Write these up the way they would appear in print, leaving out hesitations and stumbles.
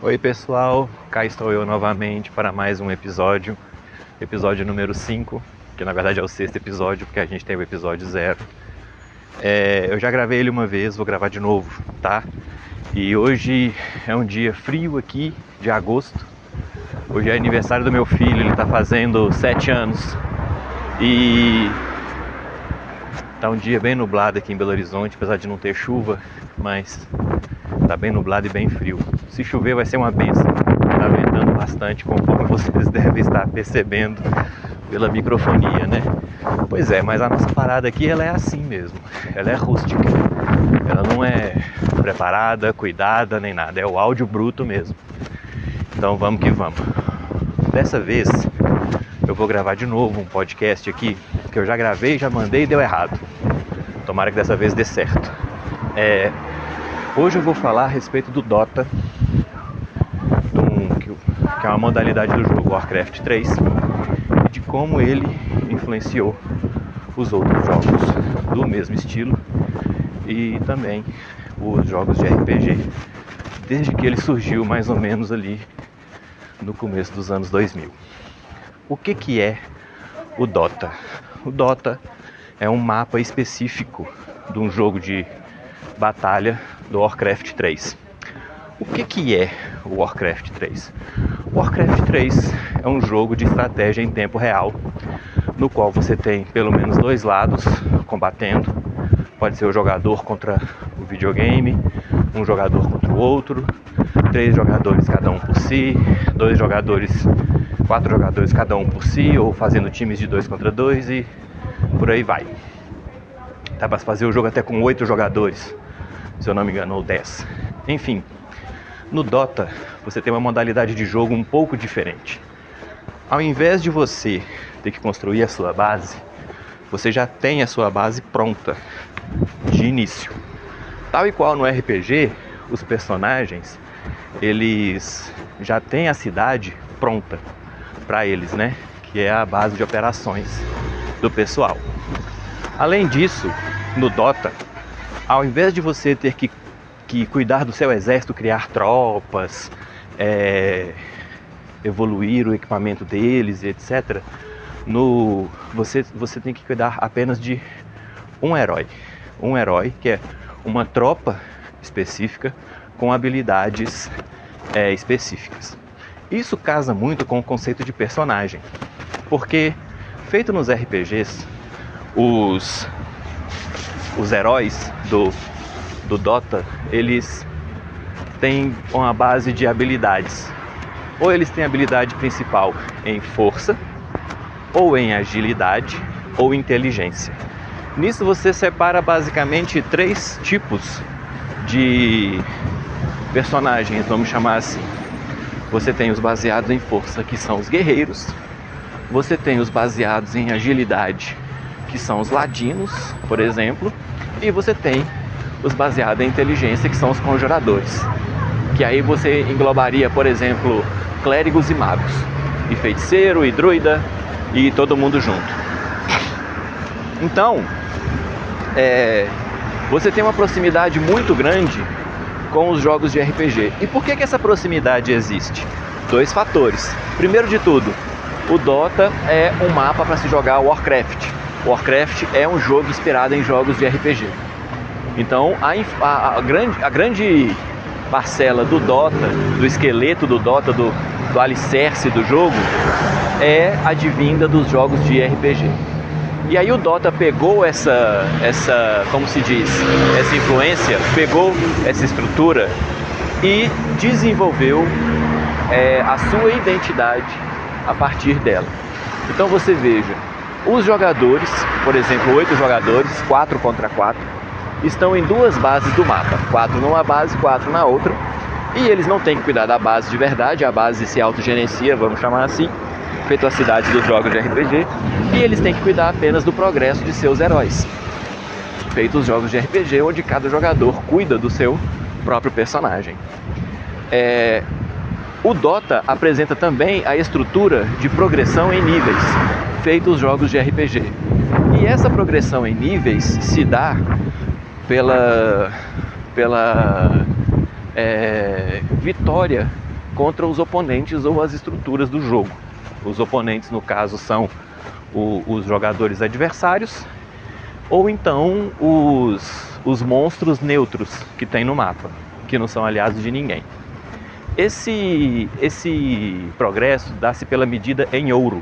Oi pessoal, cá estou eu novamente para mais um episódio número 5, que na verdade é o sexto episódio, porque a gente tem o episódio 0. Eu já gravei ele uma vez, vou gravar de novo, tá? E hoje é um dia frio aqui, de agosto. Hoje é aniversário do meu filho, ele está fazendo 7 anos. E tá um dia bem nublado aqui em Belo Horizonte, apesar de não ter chuva, mas tá bem nublado e bem frio. Se chover vai ser uma bênção. Tá ventando bastante, conforme vocês devem estar percebendo pela microfonia, né? Pois é, mas a nossa parada aqui ela é assim mesmo. Ela é rústica. Ela não é preparada, cuidada, nem nada. É o áudio bruto mesmo. Então vamos que vamos. Dessa vez eu vou gravar de novo um podcast aqui, que eu já gravei, já mandei e deu errado. Tomara que dessa vez dê certo. Hoje eu vou falar a respeito do Dota, que é uma modalidade do jogo Warcraft 3, e de como ele influenciou os outros jogos do mesmo estilo e também os jogos de RPG, desde que ele surgiu mais ou menos ali no começo dos anos 2000. O que é o Dota? O Dota é um mapa específico de um jogo de batalha do Warcraft 3. O que é o Warcraft 3? O Warcraft 3 é um jogo de estratégia em tempo real, no qual você tem pelo menos dois lados combatendo. Pode ser o jogador contra o videogame, um jogador contra o outro, 3 jogadores cada um por si, 4 jogadores cada um por si, ou fazendo times de 2 contra 2 e por aí vai. Dá para fazer o jogo até com 8 jogadores, se eu não me engano, ou 10. Enfim, no Dota você tem uma modalidade de jogo um pouco diferente. Ao invés de você ter que construir a sua base, você já tem a sua base pronta de início. Tal e qual no RPG, os personagens, eles já têm a cidade pronta para eles, né? Que é a base de operações do pessoal. Além disso, no Dota, ao invés de você ter que cuidar do seu exército, criar tropas, evoluir o equipamento deles, etc., você tem que cuidar apenas de um herói. Um herói que é uma tropa específica com habilidades específicas. Isso casa muito com o conceito de personagem, porque feito nos RPGs, os heróis do Dota, eles têm uma base de habilidades. Ou eles têm habilidade principal em força, ou em agilidade, ou inteligência. Nisso você separa basicamente 3 tipos de personagens, vamos chamar assim. Você tem os baseados em força, que são os guerreiros. Você tem os baseados em agilidade, que são os ladinos, por exemplo. E você tem os baseados em inteligência, que são os conjuradores. Que aí você englobaria, por exemplo, clérigos e magos, e feiticeiro, e druida, e todo mundo junto. Então, você tem uma proximidade muito grande com os jogos de RPG. E por que essa proximidade existe? 2 fatores. Primeiro de tudo, o Dota é um mapa para se jogar Warcraft. Warcraft é um jogo inspirado em jogos de RPG. Então, a grande parcela do Dota, do esqueleto do Dota, do alicerce do jogo, é advinda dos jogos de RPG. E aí o Dota pegou essa como se diz, essa influência, pegou essa estrutura e desenvolveu a sua identidade a partir dela. Então você veja, os jogadores, por exemplo, 8 jogadores, 4 contra 4, estão em 2 bases do mapa, 4 numa base, 4 na outra, e eles não têm que cuidar da base de verdade, a base se autogerencia, vamos chamar assim, feito a cidade dos jogos de RPG, e eles têm que cuidar apenas do progresso de seus heróis, feito os jogos de RPG, onde cada jogador cuida do seu próprio personagem. O Dota apresenta também a estrutura de progressão em níveis, feito os jogos de RPG. E essa progressão em níveis se dá pela vitória contra os oponentes ou as estruturas do jogo. Os oponentes, no caso, são os jogadores adversários ou então os monstros neutros que tem no mapa, que não são aliados de ninguém. Esse progresso dá-se pela medida em ouro,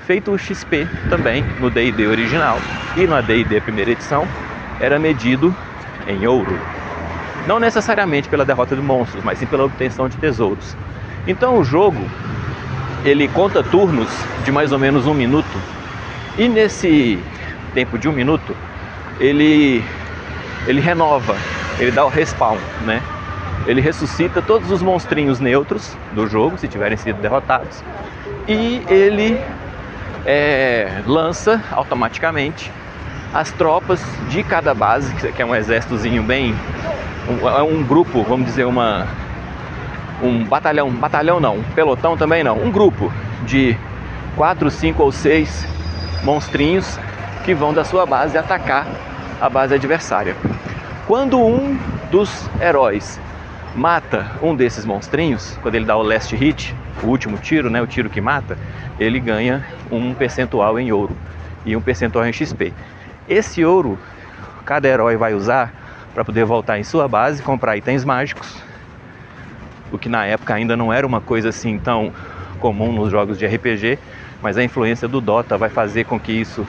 feito o XP também no D&D original e na D&D primeira edição era medido em ouro. Não necessariamente pela derrota de monstros, mas sim pela obtenção de tesouros. Então o jogo, ele conta turnos de mais ou menos 1 minuto, e nesse tempo de 1 minuto, ele renova, ele dá o respawn, né? Ele ressuscita todos os monstrinhos neutros do jogo, se tiverem sido derrotados, e ele lança automaticamente as tropas de cada base, que é um exércitozinho bem... um grupo, vamos dizer, um batalhão não, um pelotão também não, um grupo de 4, 5 ou 6 monstrinhos que vão da sua base atacar a base adversária. Quando um dos heróis mata um desses monstrinhos, quando ele dá o last hit, o último tiro, né, o tiro que mata, ele ganha um percentual em ouro e um percentual em XP. Esse ouro, cada herói vai usar para poder voltar em sua base, comprar itens mágicos, o que na época ainda não era uma coisa assim tão comum nos jogos de RPG, mas a influência do Dota vai fazer com que isso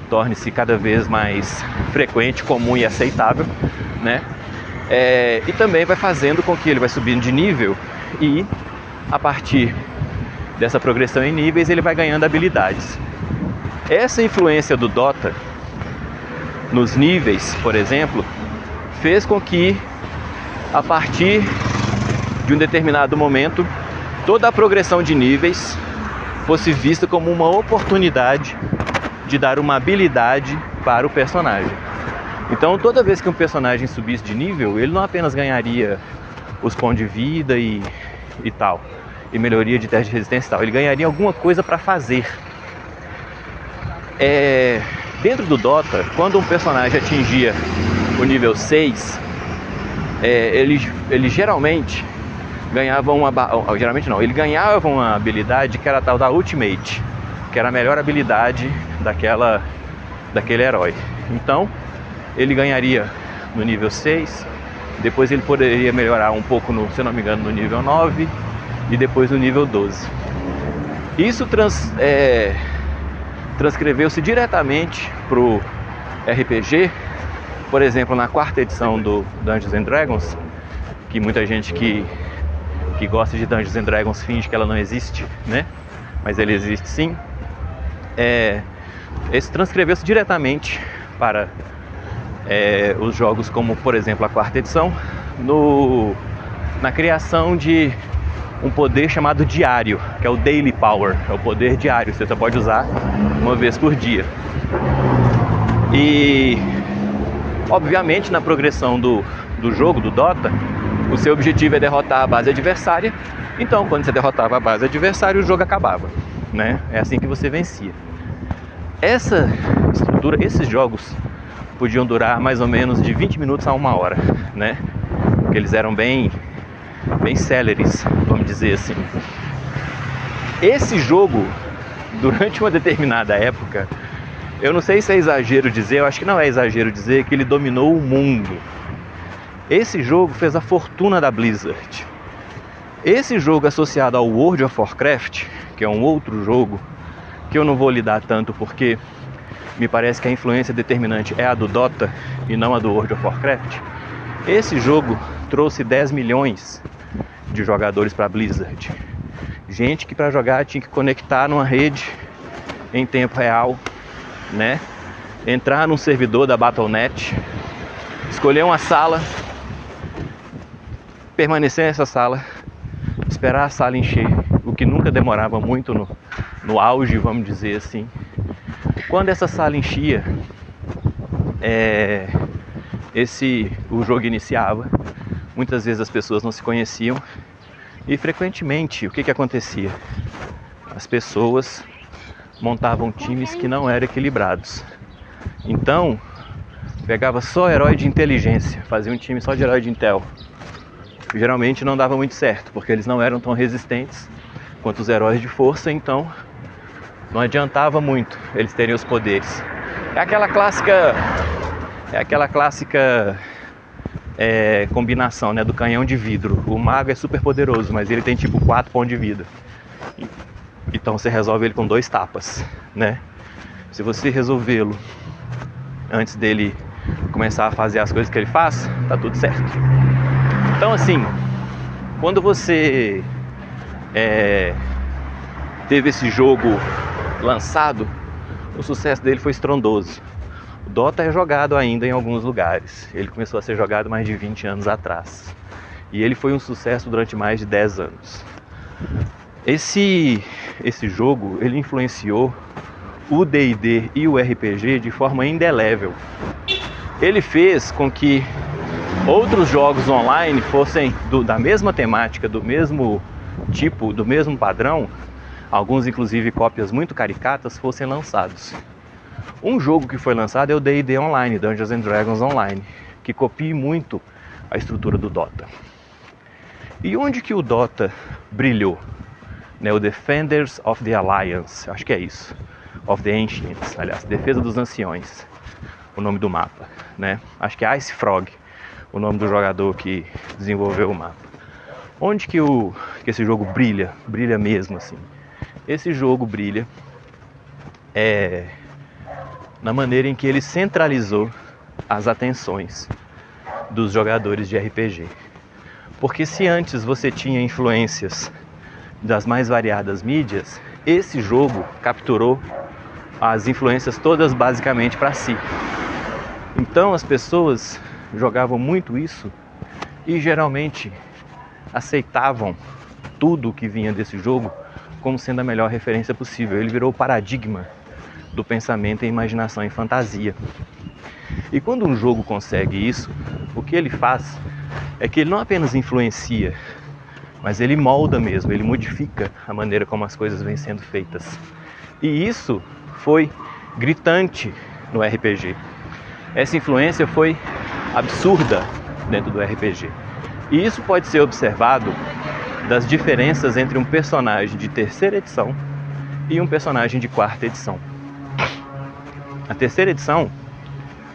torne-se cada vez mais frequente, comum e aceitável, né? E também vai fazendo com que ele vai subindo de nível e, a partir dessa progressão em níveis, ele vai ganhando habilidades. Essa influência do Dota nos níveis, por exemplo, fez com que, a partir de um determinado momento, toda a progressão de níveis fosse vista como uma oportunidade de dar uma habilidade para o personagem. Então, toda vez que um personagem subisse de nível, ele não apenas ganharia os pontos de vida e tal, e melhoria de teste de resistência e tal, ele ganharia alguma coisa para fazer. Dentro do Dota, quando um personagem atingia o nível 6, ele geralmente ganhava ele ganhava uma habilidade que era a tal da Ultimate, que era a melhor habilidade daquele herói. Então, ele ganharia no nível 6, depois ele poderia melhorar um pouco, se eu não me engano, no nível 9 e depois no nível 12. Isso transcreveu-se diretamente para o RPG. Por exemplo, na 4ª edição do Dungeons & Dragons, que muita gente que gosta de Dungeons & Dragons finge que ela não existe, né? Mas ele existe sim. Esse transcreveu-se diretamente para os jogos como, por exemplo, a 4ª edição, na criação de um poder chamado diário, que é o Daily Power, é o poder diário, você só pode usar uma vez por dia. E, obviamente, na progressão do jogo, do Dota, o seu objetivo é derrotar a base adversária. Então, quando você derrotava a base adversária, o jogo acabava, né? É assim que você vencia. Essa estrutura, esses jogos podiam durar mais ou menos de 20 minutos a 1 hora, né? Porque eles eram bem céleres, vamos dizer assim. Esse jogo, durante uma determinada época, eu não sei se é exagero dizer, eu acho que não é exagero dizer que ele dominou o mundo. Esse jogo fez a fortuna da Blizzard. Esse jogo associado ao World of Warcraft, que é um outro jogo que eu não vou lidar tanto porque me parece que a influência determinante é a do Dota e não a do World of Warcraft. Esse jogo trouxe 10 milhões de jogadores para a Blizzard. Gente que para jogar tinha que conectar numa rede em tempo real, né? Entrar num servidor da Battle.net, escolher uma sala, permanecer nessa sala, esperar a sala encher, o que nunca demorava muito no auge, vamos dizer assim. Quando essa sala enchia, o jogo iniciava. Muitas vezes as pessoas não se conheciam e frequentemente o que acontecia? As pessoas montavam times que não eram equilibrados. Então, pegava só herói de inteligência, fazia um time só de herói de intel. geralmente não dava muito certo, porque eles não eram tão resistentes quanto os heróis de força, então não adiantava muito eles terem os poderes. É aquela clássica combinação, né, do canhão de vidro. O mago é super poderoso, mas ele tem tipo 4 pontos de vida. Então você resolve ele com 2 tapas, né? Se você resolvê-lo antes dele começar a fazer as coisas que ele faz, tá tudo certo. Então assim, quando você teve esse jogo lançado, o sucesso dele foi estrondoso. O Dota é jogado ainda em alguns lugares. Ele começou a ser jogado mais de 20 anos atrás. E ele foi um sucesso durante mais de 10 anos. Esse jogo, ele influenciou o D&D e o RPG de forma indelével. Ele fez com que outros jogos online fossem da mesma temática, do mesmo tipo, do mesmo padrão, alguns inclusive cópias muito caricatas, fossem lançados. Um jogo que foi lançado é o D&D Online, Dungeons & Dragons Online, que copia muito a estrutura do Dota. E onde que o Dota brilhou? O Defenders of the Alliance, acho que é isso. Of the Ancients, aliás, Defesa dos Anciões, o nome do mapa, né? Acho que é Ice Frog, o nome do jogador que desenvolveu o mapa. Onde que esse jogo brilha mesmo assim? Esse jogo brilha na maneira em que ele centralizou as atenções dos jogadores de RPG. Porque se antes você tinha influências das mais variadas mídias, esse jogo capturou as influências todas basicamente para si. Então as pessoas jogavam muito isso e geralmente aceitavam tudo o que vinha desse jogo como sendo a melhor referência possível. Ele virou o paradigma do pensamento em imaginação e fantasia. E quando um jogo consegue isso, o que ele faz é que ele não apenas influencia, mas ele molda mesmo, ele modifica a maneira como as coisas vêm sendo feitas. E isso foi gritante no RPG. Essa influência foi absurda dentro do RPG. E isso pode ser observado das diferenças entre um personagem de 3ª edição e um personagem de 4ª edição. A 3ª edição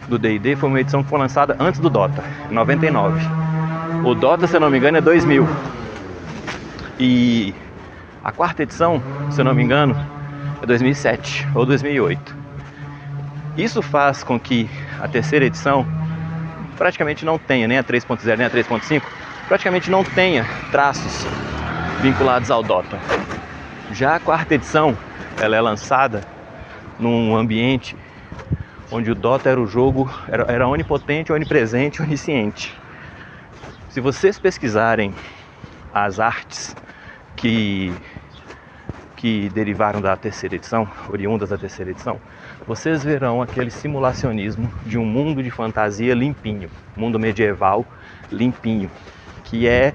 do D&D foi uma edição que foi lançada antes do Dota, em 99. O Dota, se eu não me engano, é 2000. E a 4ª edição, se eu não me engano, é 2007 ou 2008. Isso faz com que a 3ª edição praticamente não tenha, nem a 3.0 nem a 3.5, praticamente não tenha traços vinculados ao Dota. Já a 4ª edição, ela é lançada num ambiente onde o Dota era o jogo, era onipotente, onipresente, onisciente. Se vocês pesquisarem as artes que derivaram da 3ª edição, oriundas da 3ª edição, vocês verão aquele simulacionismo de um mundo de fantasia limpinho, mundo medieval limpinho, que é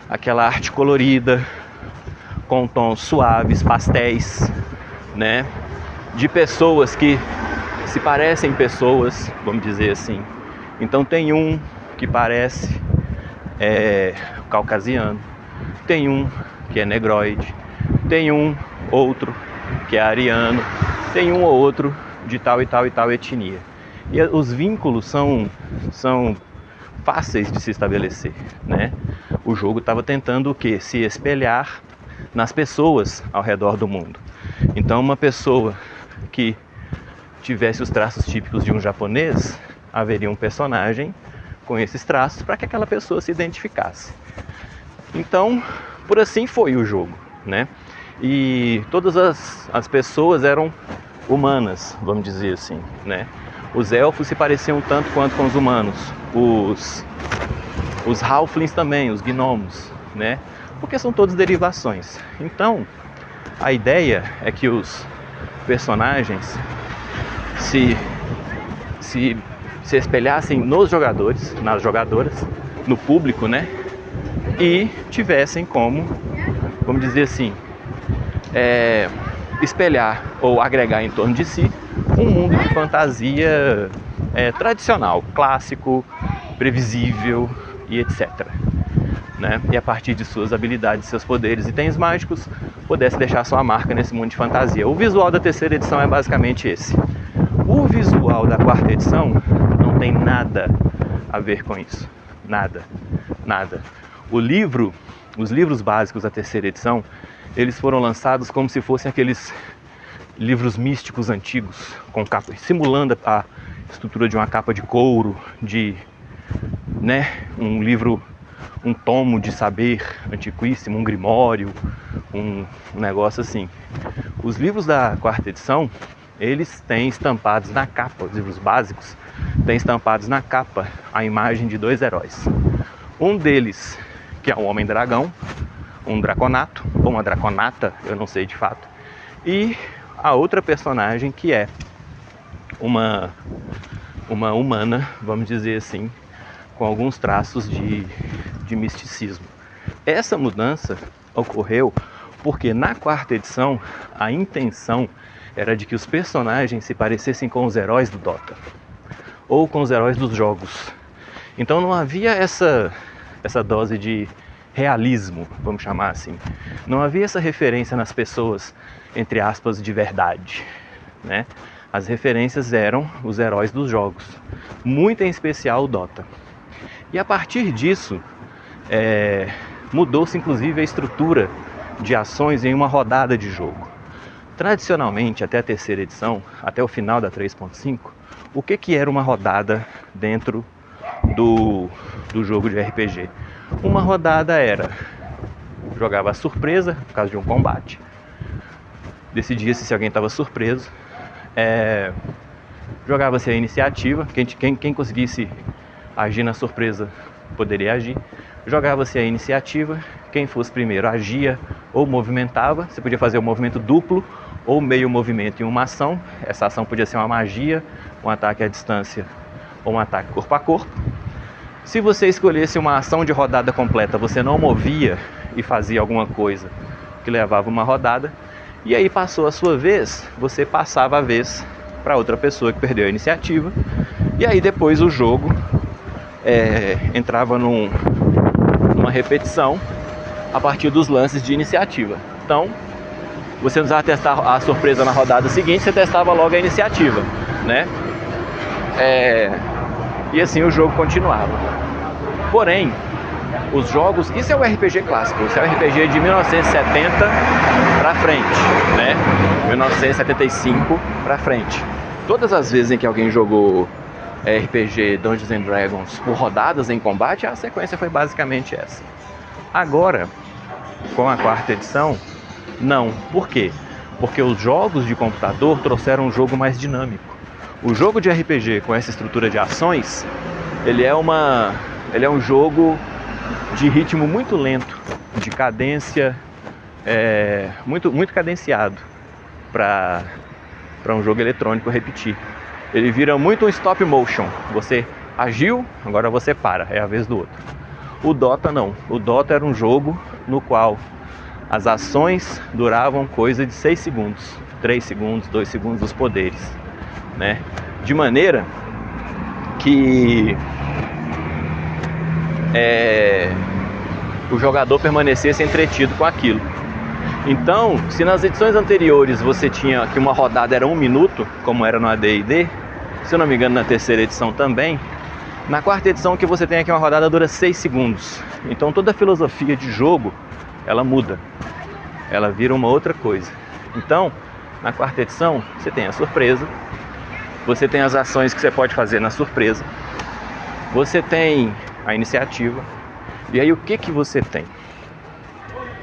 aquela arte colorida, com tons suaves, pastéis, né? De pessoas que se parecem pessoas, vamos dizer assim. Então tem um que parece caucasiano, tem um que é negroide, tem um outro que é ariano, tem um ou outro de tal e tal e tal etnia. E os vínculos são fáceis de se estabelecer, né? O jogo estava tentando o quê? Se espelhar nas pessoas ao redor do mundo. Então uma pessoa que tivesse os traços típicos de um japonês, haveria um personagem com esses traços para que aquela pessoa se identificasse. Então, por assim foi o jogo, né? E todas as pessoas eram humanas, vamos dizer assim, né? Os elfos se pareciam tanto quanto com os humanos, os halflings também, os gnomos, né? Porque são todas derivações. Então, a ideia é que os personagens se espelhassem nos jogadores, nas jogadoras, no público, né? E tivessem como, vamos dizer assim, espelhar ou agregar em torno de si um mundo de fantasia tradicional, clássico, previsível e etc. né? E a partir de suas habilidades, seus poderes e itens mágicos, pudesse deixar sua marca nesse mundo de fantasia. O visual da terceira edição é basicamente esse. O visual da quarta edição não tem nada a ver com isso. Nada. Nada. Os livros básicos da terceira edição, eles foram lançados como se fossem aqueles livros místicos antigos, com capa, simulando a estrutura de uma capa de couro, um livro, um tomo de saber antiquíssimo, um grimório, um negócio assim. Os livros da quarta edição, eles têm estampados na capa, os livros básicos, têm estampados na capa a imagem de 2 heróis. Um deles, que é um homem-dragão, um draconato, ou uma draconata, eu não sei de fato, e a outra personagem que é uma humana, vamos dizer assim, com alguns traços de misticismo. Essa mudança ocorreu porque na quarta edição a intenção era de que os personagens se parecessem com os heróis do Dota, ou com os heróis dos jogos. Então não havia essa dose de realismo, vamos chamar assim. Não havia essa referência nas pessoas, entre aspas, de verdade, né? As referências eram os heróis dos jogos, muito em especial o Dota. E a partir disso, mudou-se inclusive a estrutura de ações em uma rodada de jogo. Tradicionalmente, até a terceira edição, até o final da 3.5, o que era uma rodada dentro do jogo de RPG? Uma rodada era, jogava a surpresa, no caso de um combate, decidia-se se alguém estava surpreso, jogava-se a iniciativa, quem conseguisse agir na surpresa poderia agir, jogava-se a iniciativa, quem fosse primeiro agia ou movimentava, você podia fazer um movimento duplo ou meio movimento em uma ação, essa ação podia ser uma magia, um ataque à distância ou um ataque corpo a corpo. Se você escolhesse uma ação de rodada completa, você não movia e fazia alguma coisa que levava uma rodada, e aí passou a sua vez, você passava a vez para outra pessoa que perdeu a iniciativa, e aí depois o jogo entrava numa repetição a partir dos lances de iniciativa. Então, você não precisava testar a surpresa na rodada seguinte, você testava logo a iniciativa, né? E assim o jogo continuava. Porém, os jogos, isso é o RPG clássico, isso é o RPG de 1970 para frente, né? 1975 para frente. Todas as vezes em que alguém jogou RPG Dungeons and Dragons por rodadas em combate, a sequência foi basicamente essa. Agora, com a quarta edição, não. Por quê? Porque os jogos de computador trouxeram um jogo mais dinâmico. O jogo de RPG com essa estrutura de ações, ele é um jogo de ritmo muito lento, de cadência, muito cadenciado para um jogo eletrônico repetir. Ele vira muito um stop motion. Você agiu, agora você para, é a vez do outro. O Dota não. O Dota era um jogo no qual as ações duravam coisa de 6 segundos, 3 segundos, 2 segundos dos poderes, né? De maneira que o jogador permanecesse entretido com aquilo. Então, se nas edições anteriores você tinha que uma rodada era 1 minuto, como era no AD&D, se eu não me engano na terceira edição também, na quarta edição que você tem aqui uma rodada dura 6 segundos. Então toda a filosofia de jogo, ela muda, ela vira uma outra coisa. Então, na quarta edição, você tem a surpresa, você tem as ações que você pode fazer na surpresa, você tem a iniciativa, e aí o que você tem?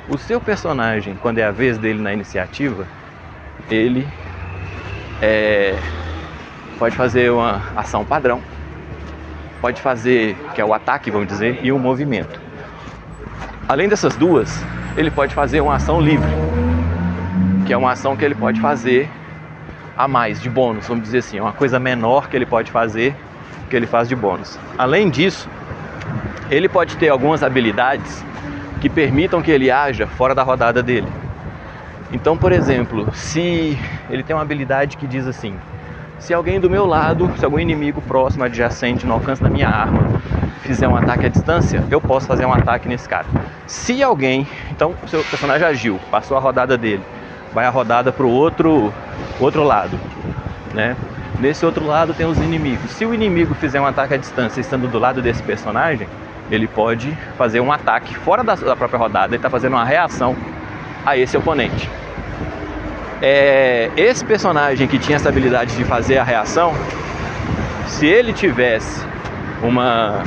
O seu personagem, quando é a vez dele na iniciativa, ele pode fazer uma ação padrão, pode fazer, que é o ataque, vamos dizer, e o movimento. Além dessas duas, ele pode fazer uma ação livre, que é uma ação que ele pode fazer a mais, de bônus, vamos dizer assim, é uma coisa menor que ele pode fazer, que ele faz de bônus. Além disso, ele pode ter algumas habilidades que permitam que ele haja fora da rodada dele. Então, por exemplo, se ele tem uma habilidade que diz assim: se alguém do meu lado, se algum inimigo próximo, adjacente, no alcance da minha arma, fizer um ataque à distância, eu posso fazer um ataque nesse cara. Se alguém, então o seu personagem agiu, passou a rodada dele, vai a rodada para o outro lado, né? Nesse outro lado tem os inimigos. Se o inimigo fizer um ataque à distância estando do lado desse personagem, ele pode fazer um ataque fora da própria rodada, ele está fazendo uma reação a esse oponente. Esse personagem que tinha essa habilidade de fazer a reação, se ele tivesse uma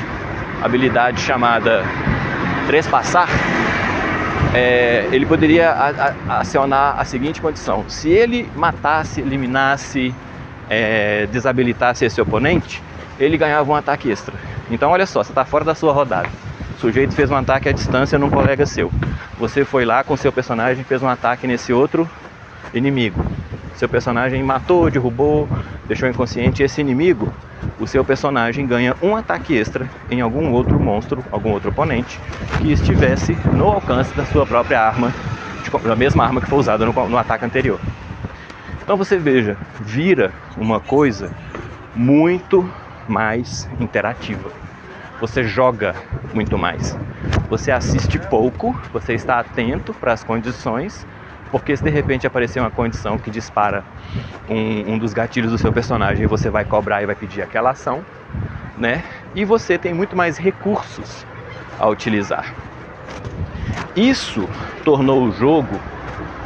habilidade chamada trespassar, ele poderia acionar a seguinte condição: se ele matasse, eliminasse, desabilitasse esse oponente, ele ganhava um ataque extra. Então olha só, você está fora da sua rodada, o sujeito fez um ataque à distância num colega seu, você foi lá com seu personagem, fez um ataque nesse outro inimigo, seu personagem matou, derrubou, deixou inconsciente esse inimigo, o seu personagem ganha um ataque extra em algum outro monstro, algum outro oponente que estivesse no alcance da sua própria arma, da mesma arma que foi usada no ataque anterior. Então você veja, vira uma coisa muito mais interativa. Você joga muito mais. Você assiste pouco, você está atento para as condições, porque se de repente aparecer uma condição que dispara um dos gatilhos do seu personagem, você vai cobrar e vai pedir aquela ação, né? E você tem muito mais recursos a utilizar. Isso tornou o jogo,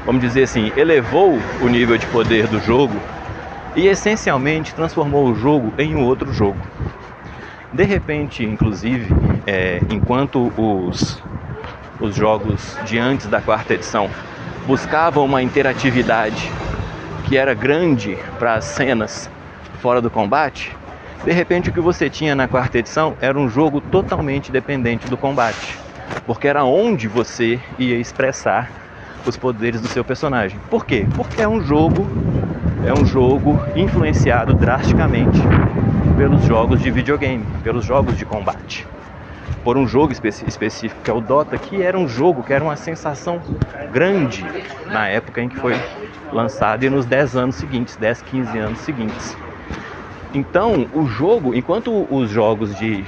vamos dizer assim, elevou o nível de poder do jogo e essencialmente transformou o jogo em um outro jogo. De repente, inclusive, enquanto os jogos de antes da quarta edição buscavam uma interatividade que era grande para as cenas fora do combate, de repente o que você tinha na quarta edição era um jogo totalmente dependente do combate, porque era onde você ia expressar os poderes do seu personagem. Por quê? Porque é um jogo influenciado drasticamente pelos jogos de videogame, pelos jogos de combate. Por um jogo específico, que é o Dota, que era um jogo que era uma sensação grande na época em que foi lançado e nos 10 anos seguintes, 10, 15 anos seguintes. Então, o jogo, enquanto os jogos de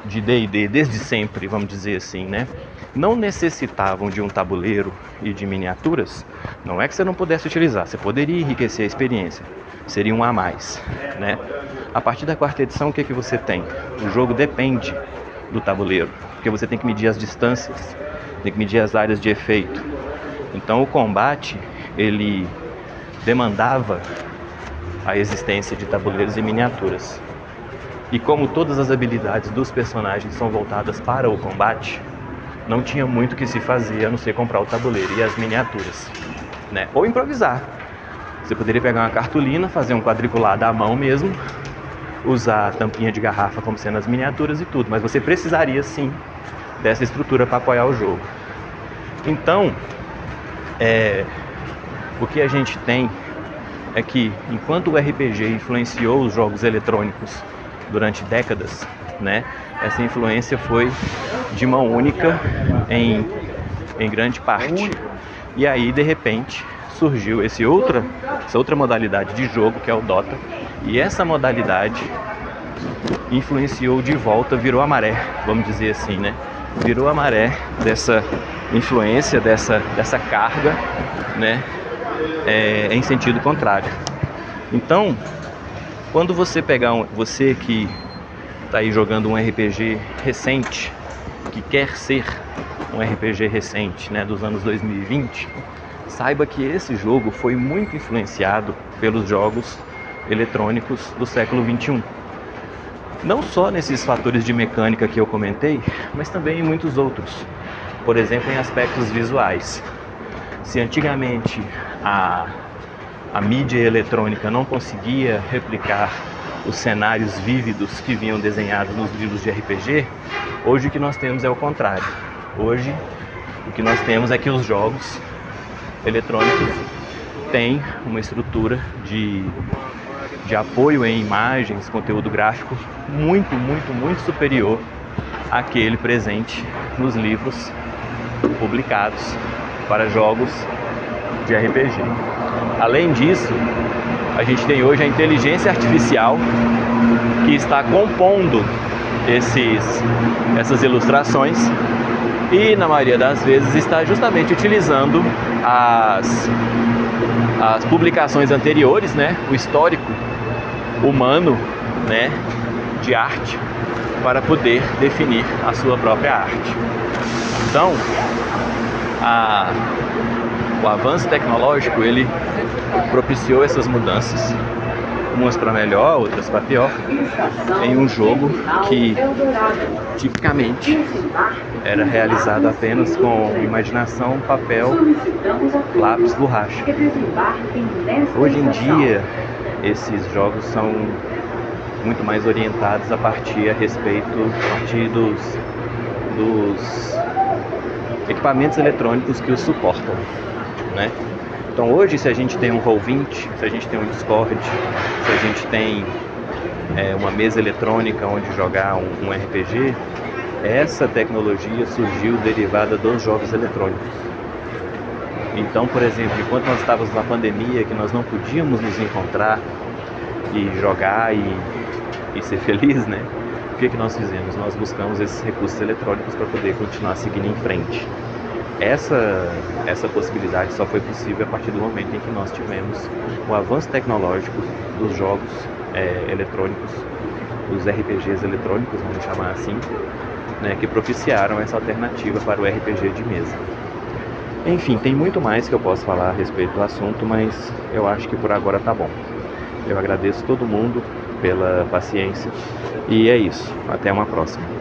D&D, desde sempre, vamos dizer assim, né, não necessitavam de um tabuleiro e de miniaturas, não é que você não pudesse utilizar, você poderia enriquecer a experiência, seria um a mais, né? A partir da quarta edição, o que você tem? O jogo depende do tabuleiro, porque você tem que medir as distâncias, tem que medir as áreas de efeito. Então o combate, ele demandava a existência de tabuleiros e miniaturas. E como todas as habilidades dos personagens são voltadas para o combate, não tinha muito o que se fazer a não ser comprar o tabuleiro e as miniaturas, né? Ou improvisar. Você poderia pegar uma cartolina, fazer um quadriculado à mão mesmo, usar a tampinha de garrafa como sendo as miniaturas e tudo, mas você precisaria sim dessa estrutura para apoiar o jogo. Então, o que a gente tem é que enquanto o RPG influenciou os jogos eletrônicos durante décadas, né, essa influência foi de mão única em grande parte. E aí, de repente, surgiu essa outra modalidade de jogo, que é o Dota, e essa modalidade influenciou de volta, virou a maré, vamos dizer assim, né? Virou a maré dessa influência, dessa carga, né? Em sentido contrário. Então, quando você pegar você que está aí jogando um RPG recente, que quer ser um RPG recente, né, dos anos 2020, saiba que esse jogo foi muito influenciado pelos jogos eletrônicos do século 21. Não só nesses fatores de mecânica que eu comentei, mas também em muitos outros. Por exemplo, em aspectos visuais. Se antigamente a mídia eletrônica não conseguia replicar os cenários vívidos que vinham desenhados nos livros de RPG, hoje o que nós temos é o contrário. Hoje o que nós temos é que os jogos eletrônicos têm uma estrutura de apoio em imagens, conteúdo gráfico muito, muito, muito superior àquele presente nos livros publicados para jogos de RPG. Além disso, a gente tem hoje a inteligência artificial que está compondo essas ilustrações e, na maioria das vezes, está justamente utilizando as publicações anteriores, né, o histórico humano, né, de arte, para poder definir a sua própria arte. Então, o avanço tecnológico, ele propiciou essas mudanças, umas para melhor, outras para pior, em um jogo que tipicamente era realizado apenas com imaginação, papel, lápis, borracha. Hoje em dia, esses jogos são muito mais orientados a partir dos equipamentos eletrônicos que os suportam, né? Então hoje, se a gente tem um Roll20, se a gente tem um Discord, se a gente tem uma mesa eletrônica onde jogar um RPG, essa tecnologia surgiu derivada dos jogos eletrônicos. Então, por exemplo, enquanto nós estávamos na pandemia, que nós não podíamos nos encontrar e jogar e ser feliz, né? O que nós fizemos? Nós buscamos esses recursos eletrônicos para poder continuar seguindo em frente. Essa possibilidade só foi possível a partir do momento em que nós tivemos o avanço tecnológico dos jogos eletrônicos, dos RPGs eletrônicos, vamos chamar assim, né, que propiciaram essa alternativa para o RPG de mesa. Enfim, tem muito mais que eu posso falar a respeito do assunto, mas eu acho que por agora tá bom. Eu agradeço todo mundo pela paciência e é isso. Até uma próxima.